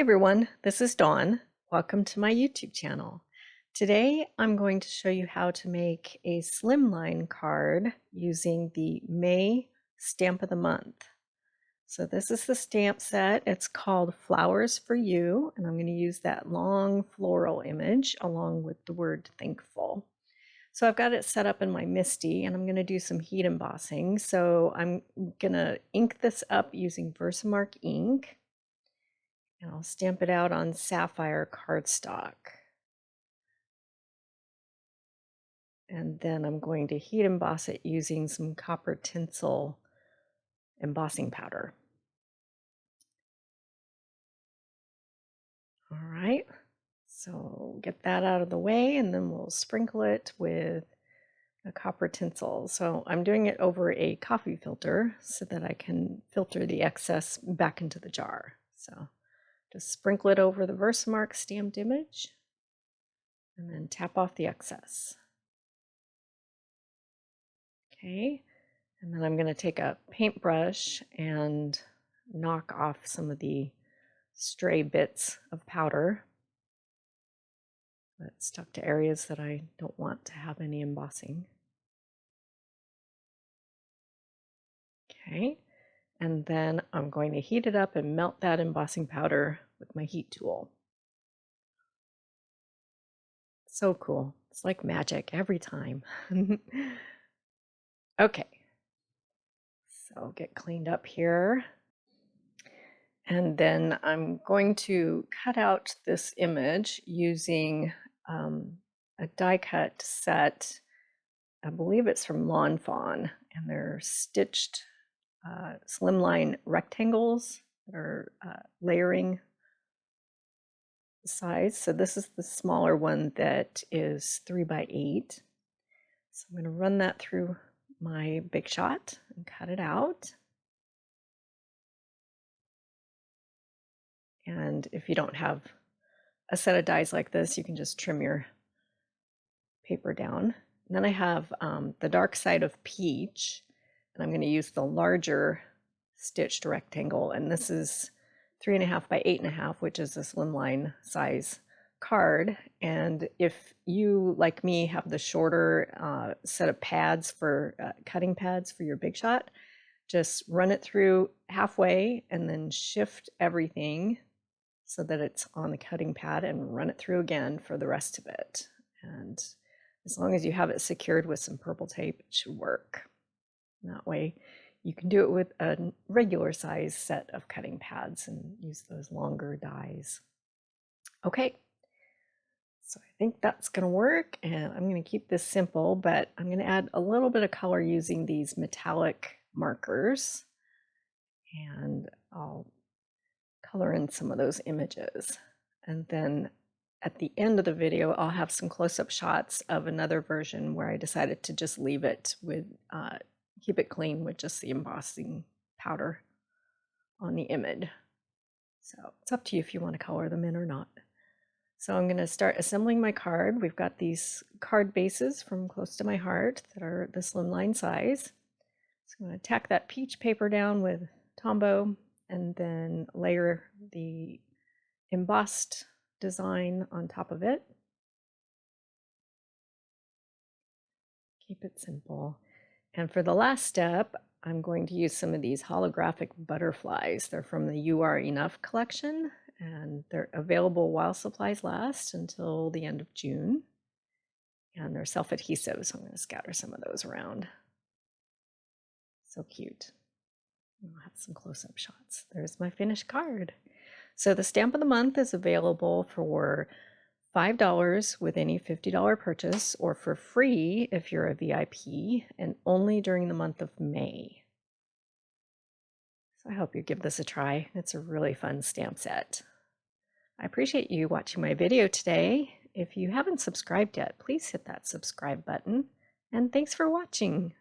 everyone, this is Dawn. Welcome to my YouTube channel. Today I'm going to show you how to make a slimline card using the May stamp of the month. So this is the stamp set. It's called Flowers for You, and I'm going to use that long floral image along with the word thankful. So I've got it set up in my MISTI, and I'm going to do some heat embossing. So I'm going to ink this up using Versamark ink. And I'll stamp it out on sapphire cardstock. And then I'm going to heat emboss it using some copper tinsel embossing powder. All right, so get that out of the way, and then we'll sprinkle it with the copper tinsel. So I'm doing it over a coffee filter so that I can filter the excess back into the jar. So just sprinkle it over the Versamark stamped image and then tap off the excess. Okay, and then I'm going to take a paintbrush and knock off some of the stray bits of powder that stuck to areas that I don't want to have any embossing. Okay, and then I'm going to heat it up and melt that embossing powder with my heat tool. So cool. It's like magic every time. Okay, so get cleaned up here. And then I'm going to cut out this image using a die cut set. I believe it's from Fawn, and they're stitched slimline rectangles that are layering size. So this is the smaller one that is 3 by 8. So I'm going to run that through my Big Shot and cut it out. And if you don't have a set of dies like this, you can just trim your paper down. And then I have the dark side of peach, and I'm going to use the larger stitched rectangle, and this is 3.5 by 8.5, which is a slimline size card. And if you, like me, have the shorter set of pads for cutting pads for your Big Shot, just run it through halfway and then shift everything so that it's on the cutting pad and run it through again for the rest of it. And as long as you have it secured with some purple tape, it should work. And that way you can do it with a regular size set of cutting pads and use those longer dies. Okay, so I think that's going to work, and I'm going to keep this simple, but I'm going to add a little bit of color using these metallic markers, and I'll color in some of those images. And then at the end of the video, I'll have some close-up shots of another version where I decided to just leave it with, keep it clean with just the embossing powder on the image. So it's up to you if you want to color them in or not. So I'm going to start assembling my card. We've got these card bases from Close to My Heart that are the slimline size. So I'm going to tack that peach paper down with Tombow and then layer the embossed design on top of it. Keep it simple. And for the last step, I'm going to use some of these holographic butterflies. They're from the You Are Enough collection, and they're available while supplies last until the end of June. And they're self-adhesive, so I'm going to scatter some of those around. So cute. I'll have some close-up shots. There's my finished card. So the stamp of the month is available for $5 with any $50 purchase, or for free if you're a VIP, and only during the month of May. So I hope you give this a try. It's a really fun stamp set. I appreciate you watching my video today. If you haven't subscribed yet, please hit that subscribe button, and thanks for watching.